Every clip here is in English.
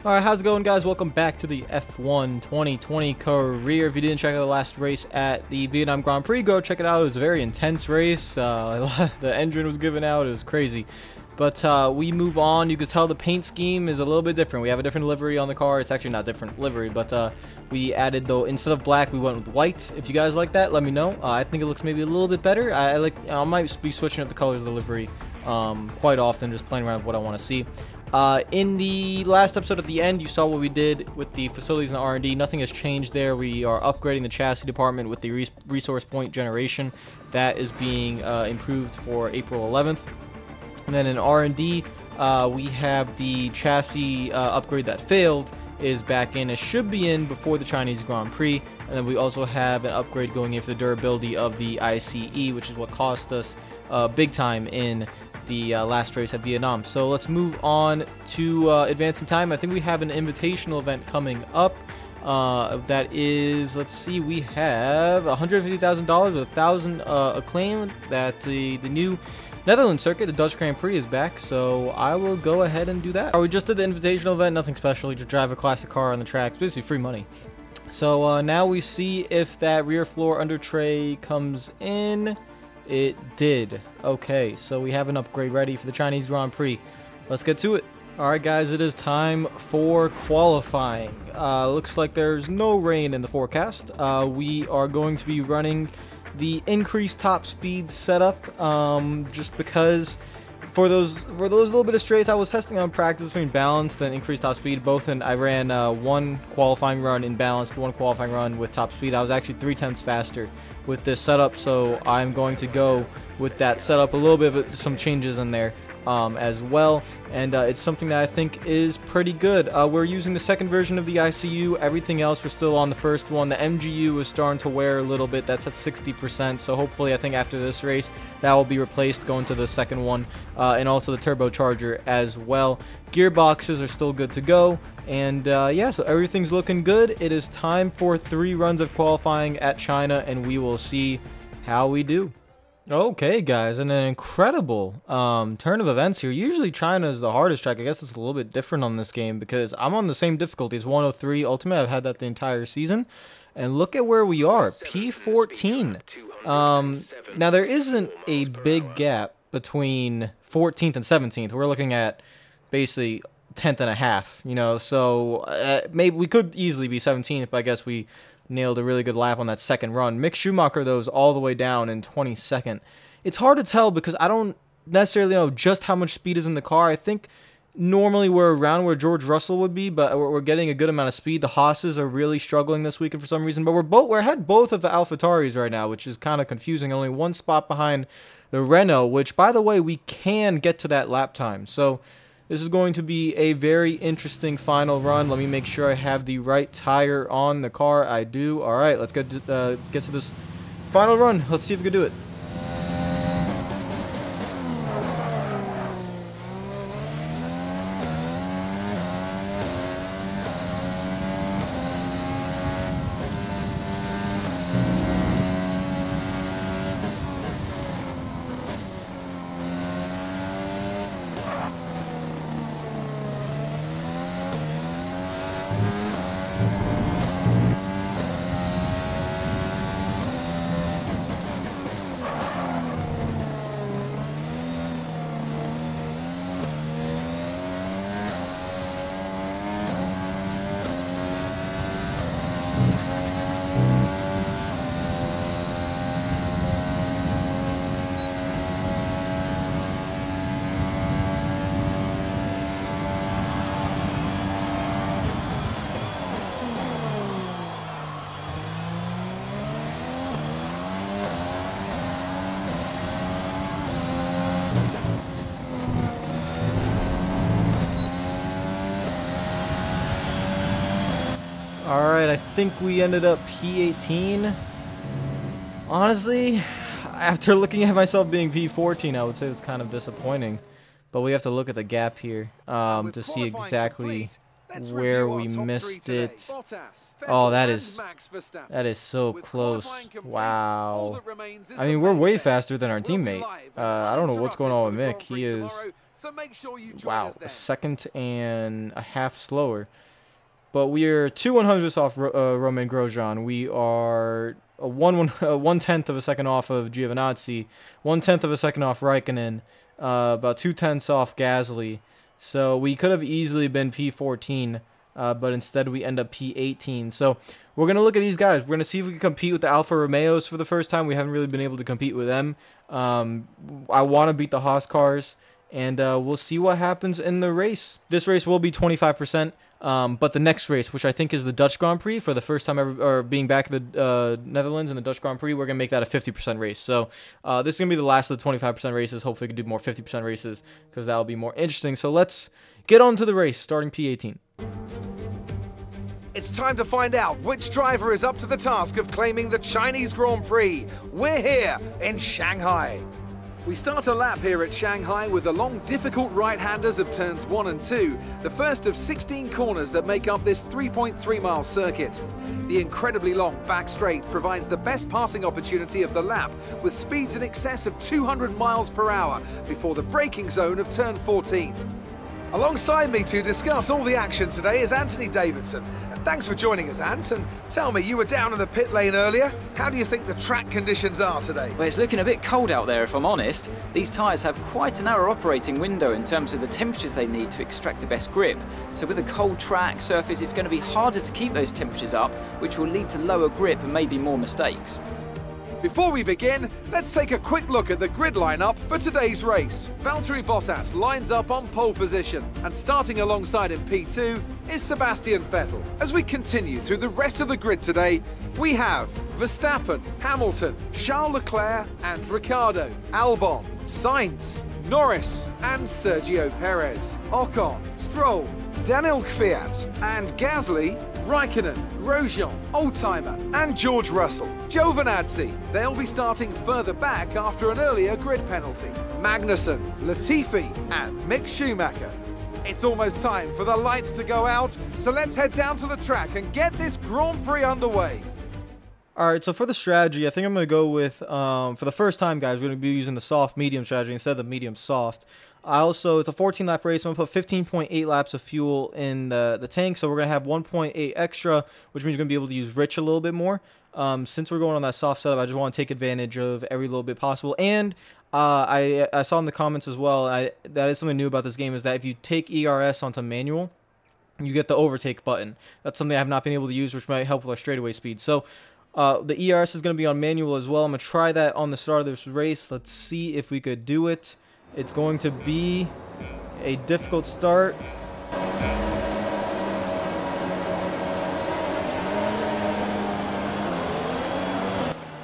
Alright, how's it going, guys? Welcome back to the F1 2020 career. If you didn't check out the last race at the Vietnam Grand Prix, go check it out. It was a very intense race. The engine was given out. It was crazy. But we move on. You can tell the paint scheme is a little bit different. We have a different livery on the car. It's actually not different livery, but we added, though, instead of black, we went with white. If you guys like that, let me know. I think it looks maybe a little bit better. I might be switching up the colors of the livery quite often, just playing around with what I want to see. In the last episode at the end, you saw what we did with the facilities and the R&D. Nothing has changed there. We are upgrading the chassis department with the resource point generation. That is being improved for April 11th. And then in R&D, we have the chassis upgrade that failed is back in. It should be in before the Chinese Grand Prix. And then we also have an upgrade going in for the durability of the ICE, which is what cost us big time in the last race at Vietnam. So let's move on to advancing time. I think we have an invitational event coming up. That is, let's see, we have $150,000 with 1,000 acclaim. That the new Netherlands circuit, the Dutch Grand Prix, is back. So I will go ahead and do that. We just did the invitational event, nothing special. You just drive a classic car on the track. It's basically free money. So now we see if that rear floor under tray comes in. It did. Okay, so we have an upgrade ready for the Chinese Grand Prix. Let's get to it. Alright, guys, it is time for qualifying. Looks like there's no rain in the forecast. We are going to be running the increased top speed setup, just because for those little bit of straights I was testing on practice between balanced and increased top speed. Both in I ran one qualifying run in balanced, one qualifying run with top speed. I was actually 0.3 faster with this setup, so I'm going to go with that setup. A little bit of some changes in there as well, and it's something that I think is pretty good. We're using the second version of the ICU. Everything else we're still on the first one. The MGU is starting to wear a little bit. That's at 60%, so hopefully I think after this race that will be replaced, going to the second one, and also the turbocharger as well. Gearboxes are still good to go, and yeah, so everything's looking good. It is time for 3 runs of qualifying at China, and we will see how we do. Okay, guys, and an incredible turn of events here. Usually China is the hardest track. I guess it's a little bit different on this game because I'm on the same difficulty as 103 Ultimate. I've had that the entire season. And look at where we are, P14. Now, there isn't a big gap between 14th and 17th. We're looking at basically 10th and a half, you know. So maybe we could easily be 17th, but I guess we nailed a really good lap on that second run. Mick Schumacher, though, is all the way down in 22nd. It's hard to tell because I don't necessarily know just how much speed is in the car. I think normally we're around where George Russell would be, but we're getting a good amount of speed. The Haas's are really struggling this weekend for some reason, but we're ahead both of the AlphaTauris right now, which is kind of confusing. Only one spot behind the Renault, which, by the way, we can get to that lap time. So this is going to be a very interesting final run. Let me make sure I have the right tire on the car. I do. All right, let's get to this final run. Let's see if we can do it. Alright, I think we ended up P18. Honestly, after looking at myself being P14, I would say it's kind of disappointing. But we have to look at the gap here to see exactly where we missed it. Oh, that is so close. Wow. I mean, we're way faster than our teammate. I don't know what's going on with Mick. He is so make sure you join Wow, us a then. second and a half slower. But we are 2/100ths off Roman Grosjean. We are a 1/10 of a second off of Giovinazzi, 1/10 of a second off Raikkonen, about 2/10 off Gasly. So we could have easily been P14, but instead we end up P18. So we're going to look at these guys. We're going to see if we can compete with the Alfa Romeos for the first time. We haven't really been able to compete with them. I want to beat the Haas cars, and we'll see what happens in the race. This race will be 25%. But the next race, which I think is the Dutch Grand Prix, for the first time ever, or being back in the Netherlands in the Dutch Grand Prix, we're going to make that a 50% race. So this is going to be the last of the 25% races. Hopefully we can do more 50% races because that will be more interesting. So let's get on to the race, starting P18. It's time to find out which driver is up to the task of claiming the Chinese Grand Prix. We're here in Shanghai. We start a lap here at Shanghai with the long, difficult right-handers of turns 1 and 2, the first of 16 corners that make up this 3.3-mile circuit. The incredibly long back straight provides the best passing opportunity of the lap, with speeds in excess of 200 miles per hour before the braking zone of turn 14. Alongside me to discuss all the action today is Anthony Davidson. Thanks for joining us, Ant. And tell me, you were down in the pit lane earlier. How do you think the track conditions are today? Well, it's looking a bit cold out there, if I'm honest. These tyres have quite a narrow operating window in terms of the temperatures they need to extract the best grip. So with a cold track surface, it's going to be harder to keep those temperatures up, which will lead to lower grip and maybe more mistakes. Before we begin, let's take a quick look at the grid lineup for today's race. Valtteri Bottas lines up on pole position, and starting alongside in P2 is Sebastian Vettel. As we continue through the rest of the grid today, we have Verstappen, Hamilton, Charles Leclerc and Ricciardo, Albon, Sainz, Norris and Sergio Perez, Ocon, Stroll, Daniel Kvyat and Gasly, Raikkonen, Grosjean, Oldtimer and George Russell. Giovinazzi, they'll be starting further back after an earlier grid penalty. Magnussen, Latifi and Mick Schumacher. It's almost time for the lights to go out, so let's head down to the track and get this Grand Prix underway. Alright, so for the strategy, I think I'm going to go with, for the first time, guys, we're going to be using the soft-medium strategy instead of the medium-soft. It's a 14-lap race. I'm going to put 15.8 laps of fuel in the tank, so we're going to have 1.8 extra, which means we're going to be able to use rich a little bit more. Since we're going on that soft setup, I just want to take advantage of every little bit possible. And I saw in the comments as well, that is something new about this game, is that if you take ERS onto manual, you get the overtake button. That's something I have not been able to use, which might help with our straightaway speed. So the ERS is going to be on manual as well. I'm going to try that on the start of this race. Let's see if we could do it. It's going to be a difficult start.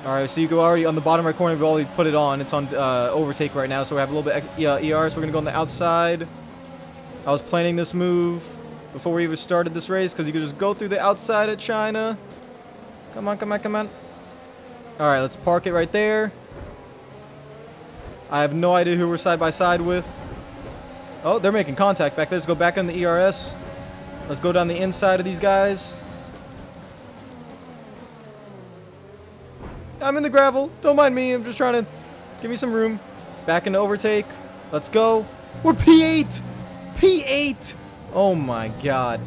Alright, so you go already on the bottom right corner, we've already put it on. It's on overtake right now, so we have a little bit ER, so we're going to go on the outside. I was planning this move before we even started this race, because you could just go through the outside of China. Come on, come on, come on. Alright, let's park it right there. I have no idea who we're side by side with. Oh, they're making contact back there. Let's go back on the ERS. Let's go down the inside of these guys. I'm in the gravel. Don't mind me. I'm just trying to give me some room. Back into overtake. Let's go. We're P8. P8. Oh my god.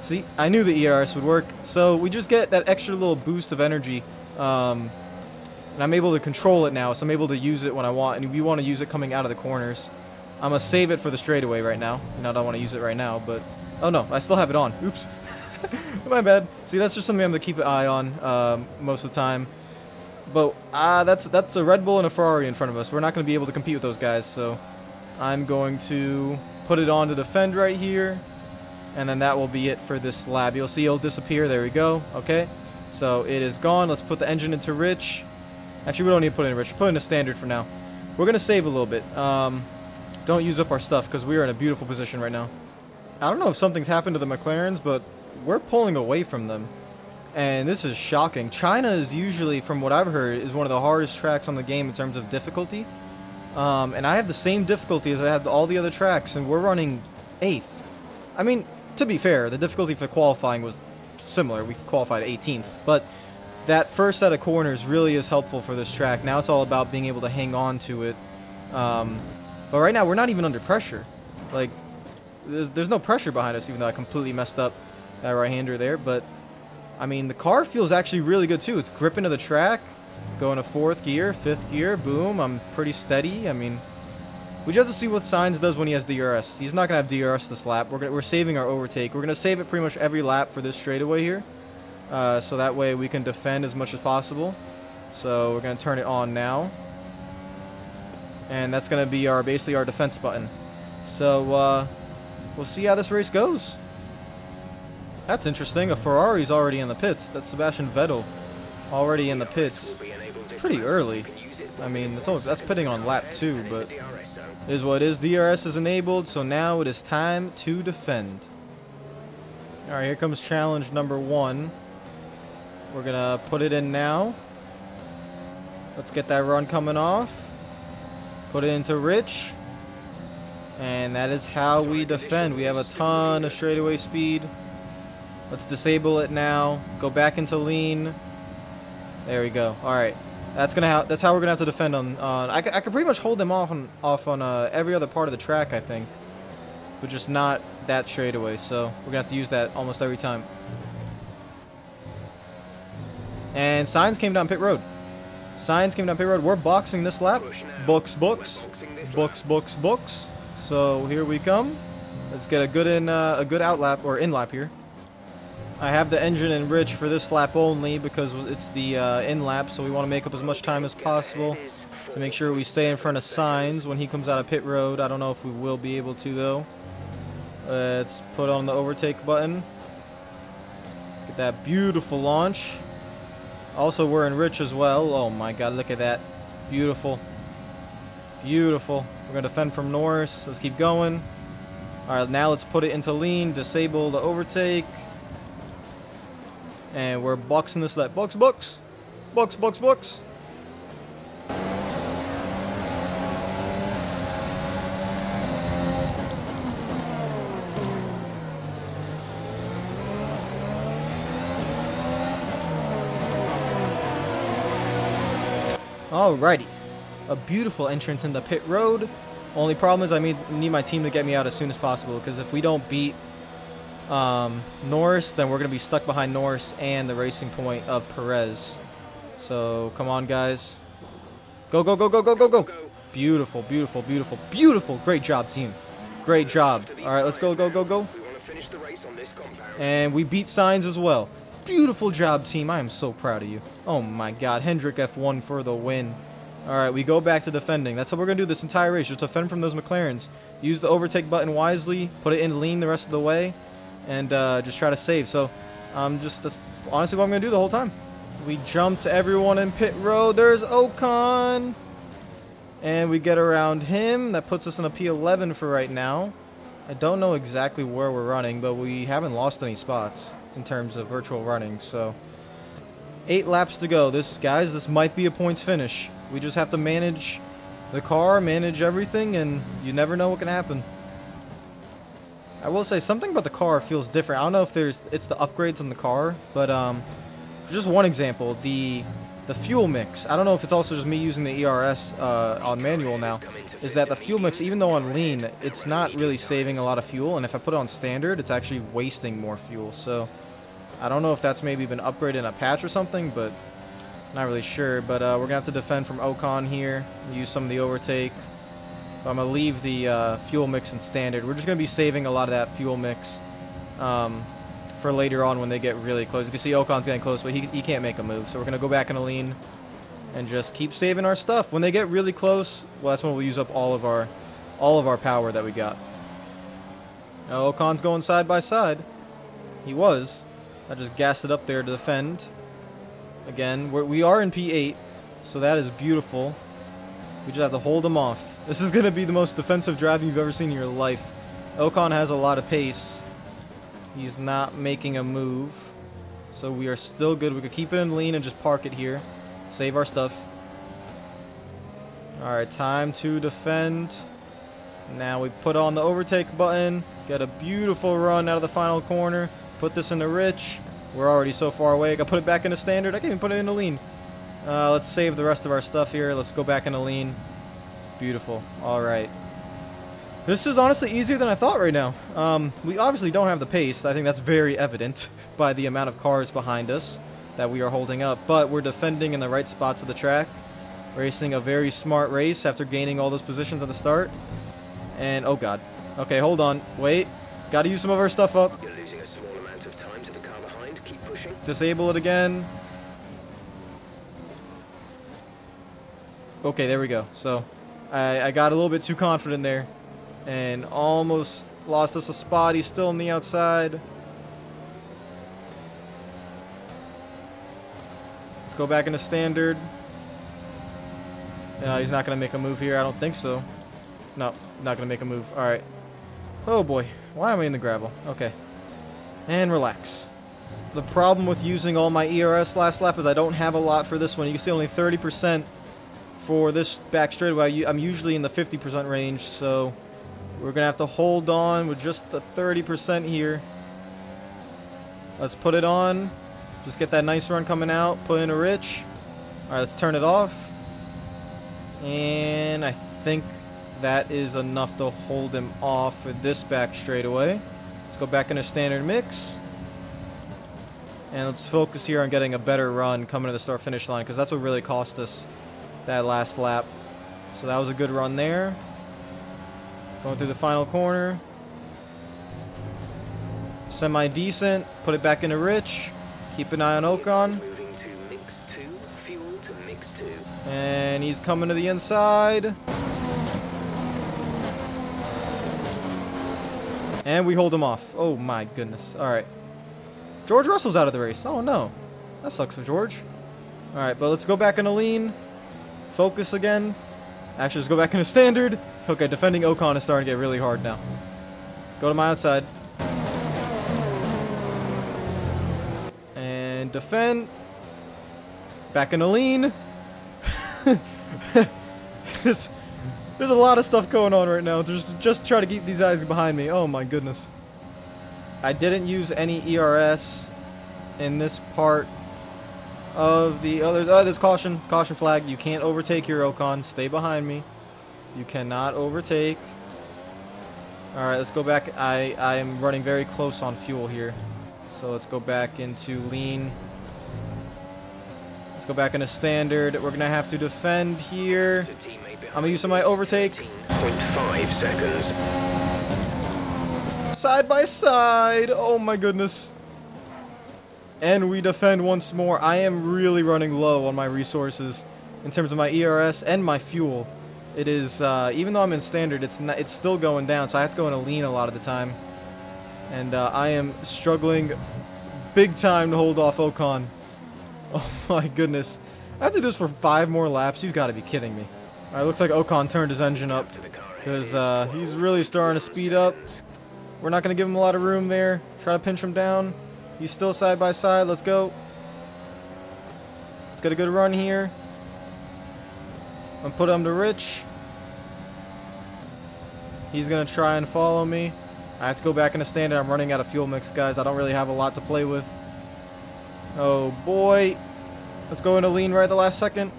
See, I knew the ERS would work. So we just get that extra little boost of energy. And I'm able to control it now, so I'm able to use it when I want. And we want to use it coming out of the corners. I'm going to save it for the straightaway right now. I don't want to use it right now, but... Oh no, I still have it on. Oops. My bad. See, that's just something I'm going to keep an eye on most of the time. But that's a Red Bull and a Ferrari in front of us. We're not going to be able to compete with those guys, so I'm going to put it on to defend right here. And then that will be it for this lap. You'll see it'll disappear. There we go. Okay. So it is gone. Let's put the engine into rich. Actually, we don't need to put it in rich. Put it in a standard for now. We're going to save a little bit. Don't use up our stuff because we are in a beautiful position right now. I don't know if something's happened to the McLarens, but we're pulling away from them. And this is shocking. China is usually, from what I've heard, is one of the hardest tracks on the game in terms of difficulty. And I have the same difficulty as I had all the other tracks, and we're running 8th. I mean, to be fair, the difficulty for qualifying was similar. We qualified 18th. But that first set of corners really is helpful for this track. Now it's all about being able to hang on to it. But right now, we're not even under pressure. Like, there's no pressure behind us, even though I completely messed up that right-hander there. But, I mean, the car feels actually really good, too. It's gripping to the track, going to 4th gear, 5th gear, boom. I'm pretty steady. I mean, we just have to see what Sainz does when he has DRS. He's not going to have DRS this lap. We're saving our overtake. We're going to save it pretty much every lap for this straightaway here. So that way we can defend as much as possible. So we're going to turn it on now. And that's going to be basically our defense button. So we'll see how this race goes. That's interesting. A Ferrari's already in the pits. That's Sebastian Vettel already in the pits. It's pretty early. I mean, that's pitting on lap 2, but it is what it is. DRS is enabled, so now it is time to defend. Alright, here comes challenge number 1. We're going to put it in now. Let's get that run coming off. Put it into Rich. And that is how we defend. We have a ton of straightaway speed. Let's disable it now. Go back into lean. There we go. All right. That's how we're gonna have to defend on. I could pretty much hold them off on every other part of the track, I think, but just not that straightaway. So we're gonna have to use that almost every time. And Sainz came down pit road. Sainz came down pit road. We're boxing this lap. Books. So here we come. Let's get a good out lap or in lap here. I have the engine in Rich for this lap only because it's the in lap, so we want to make up as much time as possible to make sure we stay in front of Sainz when he comes out of pit road. I don't know if we will be able to though. Let's put on the overtake button. Get that beautiful launch. Also, we're in Rich as well. Oh my god, look at that. Beautiful. Beautiful. We're going to defend from Norris. Let's keep going. Alright, now let's put it into lean. Disable the overtake. And we're boxing this lap. Box. Alrighty. A beautiful entrance into pit road. Only problem is I need my team to get me out as soon as possible, because if we don't beat Norris, then we're going to be stuck behind Norris and the racing point of Perez. So, come on, guys. Go. Beautiful. Great job, team. Great job. Alright, let's go. And we beat Sainz as well. Beautiful job, team. I am so proud of you. Oh my god. Hendrick F1 for the win. Alright, we go back to defending. That's what we're going to do this entire race. Just defend from those McLarens. Use the overtake button wisely. Put it in lean the rest of the way. And just try to save. So, that's honestly what I'm going to do the whole time. We jump to everyone in pit road. There's Ocon. And we get around him. That puts us in a P11 for right now. I don't know exactly where we're running, but we haven't lost any spots in terms of virtual running. So, 8 laps to go. This might be a points finish. We just have to manage the car, manage everything, and you never know what can happen. I will say something about the car feels different. I don't know if it's the upgrades on the car, but for just one example, the fuel mix. I don't know if it's also just me using the ERS on manual now. Is that the fuel mix, even though on lean, it's not really saving a lot of fuel, and if I put it on standard, it's actually wasting more fuel. So I don't know if that's maybe been upgraded in a patch or something, but not really sure. But we're gonna have to defend from Ocon here. Use some of the overtake. I'm going to leave the fuel mix in standard. We're just going to be saving a lot of that fuel mix for later on when they get really close. You can see Ocon's getting close, but he can't make a move. So we're going to go back in a lean and just keep saving our stuff. When they get really close, well, that's when we'll use up all of our power that we got. Now, Ocon's going side by side. He was. I just gassed it up there to defend. Again, we are in P8, so that is beautiful. We just have to hold him off. This is going to be the most defensive driving you've ever seen in your life. Ocon has a lot of pace. He's not making a move. So we are still good. We could keep it in lean and just park it here. Save our stuff. Alright, time to defend. Now we put on the overtake button. Get a beautiful run out of the final corner. Put this into Rich. We're already so far away. I gotta put it back into standard. I can't even put it into lean. Let's save the rest of our stuff here. Let's go back into lean. Beautiful. Alright. This is honestly easier than I thought right now. We obviously don't have the pace. I think that's very evident by the amount of cars behind us that we are holding up. But we're defending in the right spots of the track. Racing a very smart race after gaining all those positions at the start. And, oh god. Okay, hold on. Wait. Gotta use some of our stuff up. You're losing a small amount of time to the car behind. Keep pushing. Disable it again. Okay, there we go. So, I got a little bit too confident there. And almost lost us a spot. He's still on the outside. Let's go back into standard. No, he's not going to make a move here. I don't think so. No, not going to make a move. Alright. Oh boy. Why am I in the gravel? Okay. And relax. The problem with using all my ERS last lap is I don't have a lot for this one. You can see only 30% for this back straightaway. I'm usually in the 50% range, so we're going to have to hold on with just the 30% here. Let's put it on. Just get that nice run coming out. Put in a rich. Alright, let's turn it off. And I think that is enough to hold him off for this back straightaway. Let's go back into standard mix. And let's focus here on getting a better run coming to the start finish line, because that's what really cost us that last lap. So that was a good run there. Going through the final corner. Semi-decent. Put it back into rich. Keep an eye on Ocon. Moving to mix 2. Fuel to mix 2. And he's coming to the inside. And we hold him off. Oh my goodness. Alright. George Russell's out of the race. Oh no. That sucks for George. Alright, but let's go back into lean. Focus again. Actually, let's go back into standard. Okay, defending Ocon is starting to get really hard now. Go to my outside. And defend. Back into lean. There's a lot of stuff going on right now. Just try to keep these guys behind me. Oh my goodness. I didn't use any ERS in this part of the others. Oh, there's caution. Caution flag. You can't overtake your Ocon. Stay behind me. You cannot overtake. Alright, let's go back. I am running very close on fuel here. So let's go back into lean. Let's go back into standard. We're going to have to defend here. I'm going to use some of my overtake. 0.5 seconds. Side by side. Oh my goodness. And we defend once more. I am really running low on my resources in terms of my ERS and my fuel. It is, even though I'm in standard, it's still going down, so I have to go into lean a lot of the time. And I am struggling big time to hold off Ocon. Oh my goodness. I have to do this for 5 more laps? You've got to be kidding me. Alright, looks like Ocon turned his engine up, because he's really starting to speed up. We're not going to give him a lot of room there. Try to pinch him down. He's still side by side. Let's go. Let's get a good run here. I'm put him to Rich. He's going to try and follow me. I have to go back into standard. I'm running out of fuel mix, guys. I don't really have a lot to play with. Oh, boy. Let's go into lean right at the last second.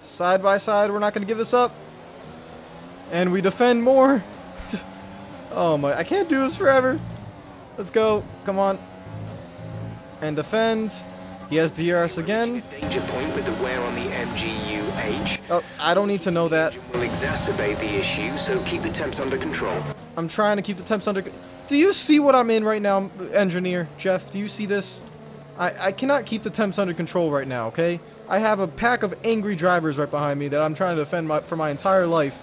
Side by side. We're not going to give this up. And we defend more. Oh, my. I can't do this forever. Let's go. Come on. And defend. He has DRS again. Danger point with the wear on the MGU-H. Oh, I don't need to know that. Will exacerbate the issue, so keep the temps under control. I'm trying to keep the temps under... Do you see what I'm in right now, engineer? Jeff, do you see this? I cannot keep the temps under control right now, okay? I have a pack of angry drivers right behind me that I'm trying to defend for my entire life.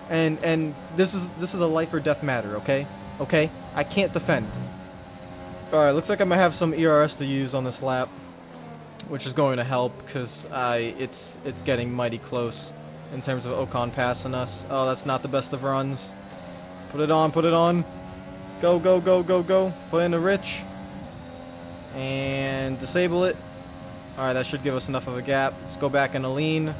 And this is a life or death matter, okay? Okay? I can't defend. Alright, looks like I might have some ERS to use on this lap, which is going to help, because it's getting mighty close in terms of Ocon passing us. Oh, that's not the best of runs. Put it on, put it on. Go, go, go, go, go. Put in a rich. And disable it. Alright, that should give us enough of a gap. Let's go back into lean.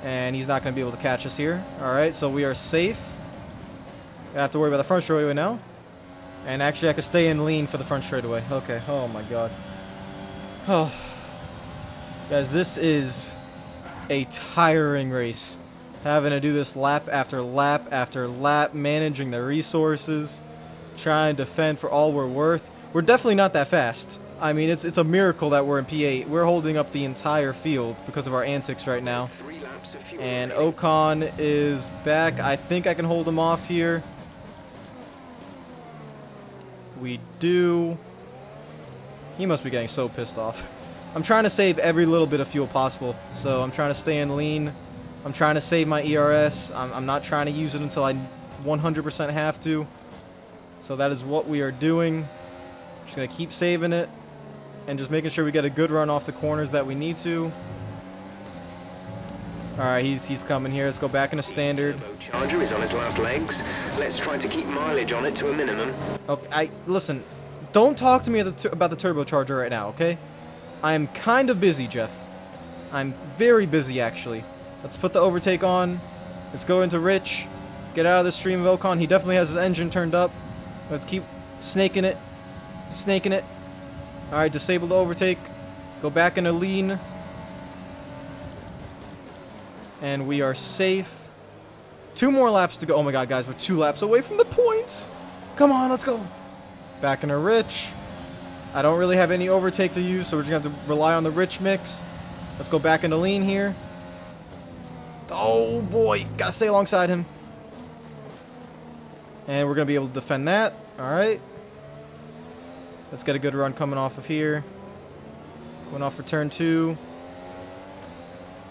And he's not going to be able to catch us here. Alright, so we are safe. I have to worry about the front straightaway now. And actually, I could stay in lean for the front straightaway. Okay, oh my god. Oh. Guys, this is a tiring race. Having to do this lap after lap after lap, managing the resources, trying to defend for all we're worth. We're definitely not that fast. I mean, it's a miracle that we're in P8. We're holding up the entire field because of our antics right now. And Ocon is back. I think I can hold him off here. We do. He must be getting so pissed off. I'm trying to save every little bit of fuel possible. So I'm trying to stay in lean. I'm trying to save my ERS. I'm not trying to use it until I 100% have to. So that is what we are doing. Just going to keep saving it. And just making sure we get a good run off the corners that we need to. Alright, he's coming here. Let's go back into standard. Charger is on his last legs. Let's try to keep mileage on it to a minimum. Okay, listen. Don't talk to me about the turbocharger right now, okay? I am kind of busy, Jeff. I'm very busy, actually. Let's put the overtake on. Let's go into Rich. Get out of the stream of Ocon. He definitely has his engine turned up. Let's keep snaking it. Snaking it. Alright, disable the overtake. Go back into lean. And we are safe. 2 more laps to go. Oh my god, guys, we're 2 laps away from the points. Come on, let's go. Back into Rich. I don't really have any overtake to use, so we're just going to have to rely on the Rich mix. Let's go back into lean here. Oh boy, gotta stay alongside him. And we're going to be able to defend that. Alright. Let's get a good run coming off of here. Going off for turn 2.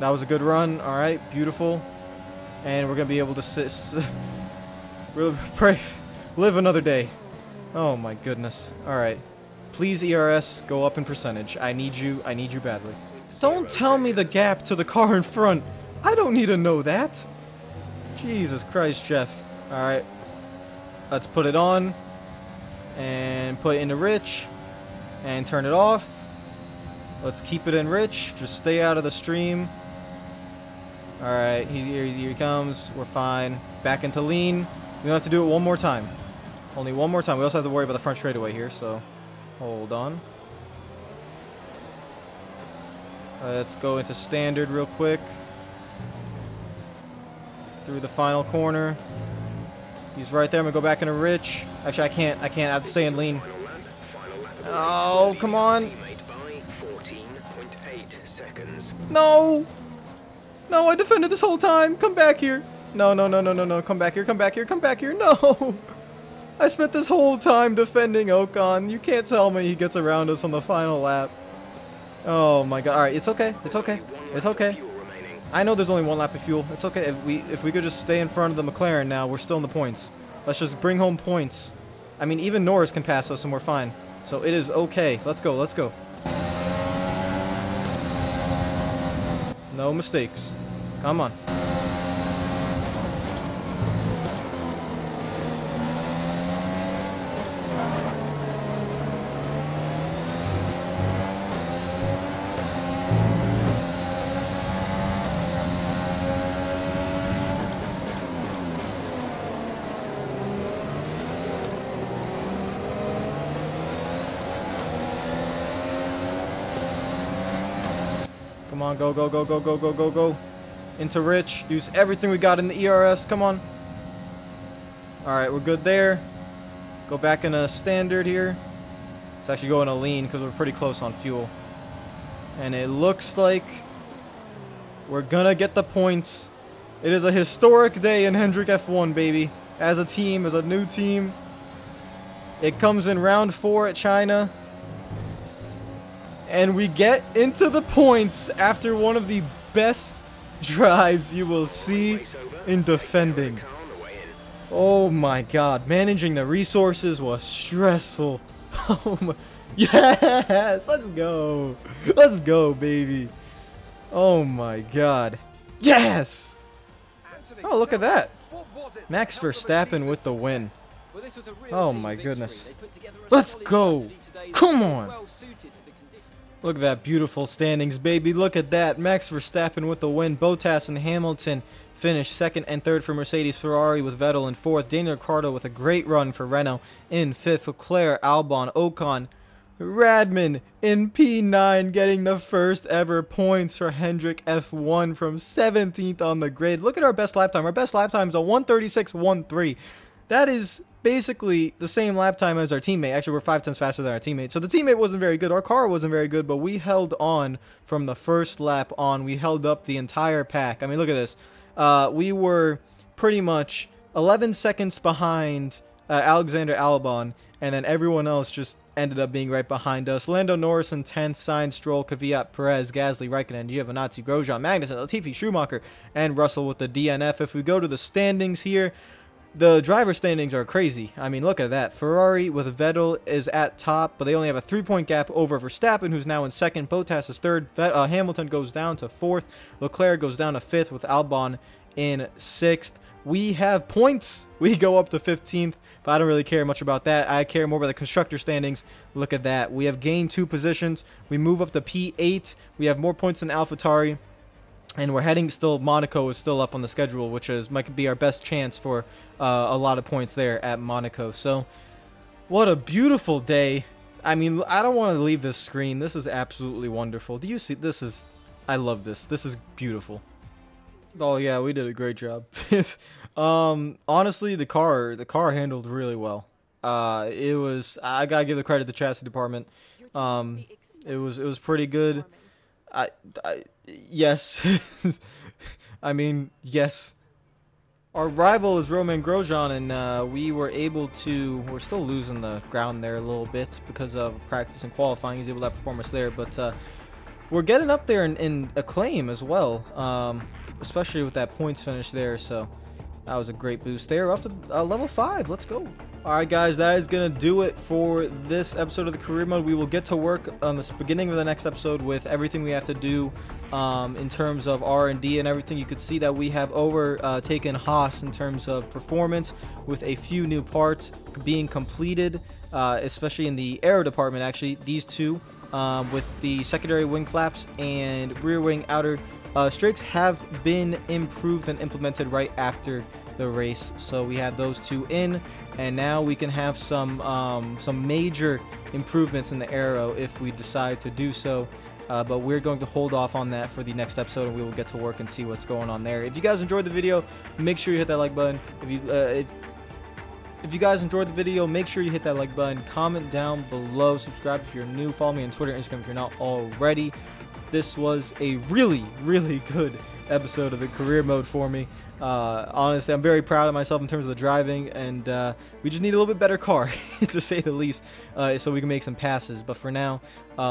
That was a good run. Alright, beautiful. And we're going to be able to pray, live another day. Oh my goodness. Alright. Please, ERS, go up in percentage. I need you badly. Don't tell me the gap to the car in front. I don't need to know that. Jesus Christ, Jeff. Alright. Let's put it on. And put it into Rich. And turn it off. Let's keep it in Rich. Just stay out of the stream. Alright, here he comes. We're fine. Back into lean. We don't have to do it one more time. Only one more time. We also have to worry about the front straightaway here, so hold on. Let's go into standard real quick. Through the final corner. He's right there. I'm going to go back into Rich. Actually, I can't. I have to stay in lean. Oh, come on. No! No, I defended this whole time. Come back here. No. Come back here. Come back here. No! I spent this whole time defending Ocon. You can't tell me he gets around us on the final lap. Oh my god. Alright, it's okay. It's okay. It's okay. I know there's only 1 lap of fuel. It's okay. If we could just stay in front of the McLaren now, we're still in the points. Let's just bring home points. I mean, even Norris can pass us and we're fine. So it is okay. Let's go. Let's go. No mistakes. Come on. Come on, go. Into Rich. Use everything we got in the ERS. Come on. Alright, we're good there. Go back in a standard here. Let's actually go in a lean because we're pretty close on fuel. And it looks like we're gonna get the points. It is a historic day in Hendrick F1, baby. As a team, as a new team. It comes in round 4 at China. And we get into the points after one of the best drives you will see in defending. Oh my god, managing the resources was stressful. Oh my, yes, let's go, baby. Oh my god, yes. Oh, look at that, Max Verstappen with the win. Oh my goodness, let's go. Come on. Look at that beautiful standings, baby. Look at that. Max Verstappen with the win. Bottas and Hamilton finished 2nd and 3rd for Mercedes. Ferrari with Vettel in 4th. Daniel Ricciardo with a great run for Renault in 5th. Leclerc, Albon, Ocon, Radman in P9 getting the first ever points for Hendrick F1 from 17th on the grid. Look at our best lap time. Our best lap time is a 1:36.13. That is basically the same lap time as our teammate. Actually, we're 5 tenths faster than our teammate. So the teammate wasn't very good. Our car wasn't very good, but we held on from the first lap on. We held up the entire pack. I mean, look at this. We were pretty much 11 seconds behind Alexander Albon, and then everyone else just ended up being right behind us. Lando Norris in 10th, Sainz, Stroll, Kvyat, Perez, Gasly, Raikkonen, Giovinazzi, Grosjean, Magnussen, Latifi, Schumacher, and Russell with the DNF. If we go to the standings here, the driver standings are crazy. I mean, look at that. Ferrari with Vettel is at top, but they only have a 3-point gap over Verstappen, who's now in 2nd. Bottas is 3rd. Hamilton goes down to 4th. Leclerc goes down to 5th with Albon in 6th. We have points. We go up to 15th, but I don't really care much about that. I care more about the constructor standings. Look at that. We have gained 2 positions. We move up to P8. We have more points than AlphaTauri. And we're heading still, Monaco is still up on the schedule, which might be our best chance for a lot of points there at Monaco. So, what a beautiful day. I mean, I don't want to leave this screen. This is absolutely wonderful. Do you see? I love this. This is beautiful. Oh, yeah, we did a great job. Honestly, the car handled really well. I gotta give the credit to the chassis department. It was pretty good. Yes. I mean, yes. Our rival is Romain Grosjean, and we were able to... We're still losing the ground there a little bit because of practice and qualifying. He's able to outperform us there, but we're getting up there in acclaim as well, especially with that points finish there, so that was a great boost there. We're up to level 5. Let's go. Alright guys, that is going to do it for this episode of the career mode. We will get to work on the beginning of the next episode with everything we have to do in terms of R&D and everything. You could see that we have overtaken Haas in terms of performance with a few new parts being completed, especially in the aero department. Actually, these two with the secondary wing flaps and rear wing outer strakes have been improved and implemented right after the race. So we have those two in, and now we can have some major improvements in the aero if we decide to do so. But we're going to hold off on that for the next episode, and we will get to work and see what's going on there. If you guys enjoyed the video, make sure you hit that like button. If you guys enjoyed the video, make sure you hit that like button. Comment down below. Subscribe if you're new. Follow me on Twitter and Instagram if you're not already. This was a really, really good episode of the career mode for me. Honestly, I'm very proud of myself in terms of the driving, and we just need a little bit better car, to say the least, so we can make some passes. But for now,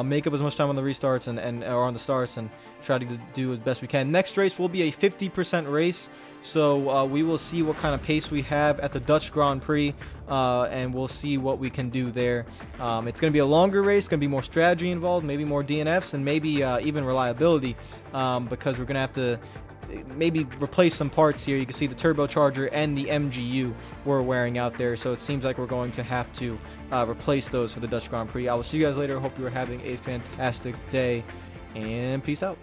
make up as much time on the restarts or on the starts and try to do as best we can. Next race will be a 50% race, so we will see what kind of pace we have at the Dutch Grand Prix, and we'll see what we can do there. It's going to be a longer race, going to be more strategy involved, maybe more DNFs, and maybe even reliability, because we're going to have to maybe replace some parts here. You can see the turbocharger and the MGU we're wearing out there, so it seems like we're going to have to replace those for the Dutch Grand Prix. I will see you guys later. Hope you are having a fantastic day, and peace out.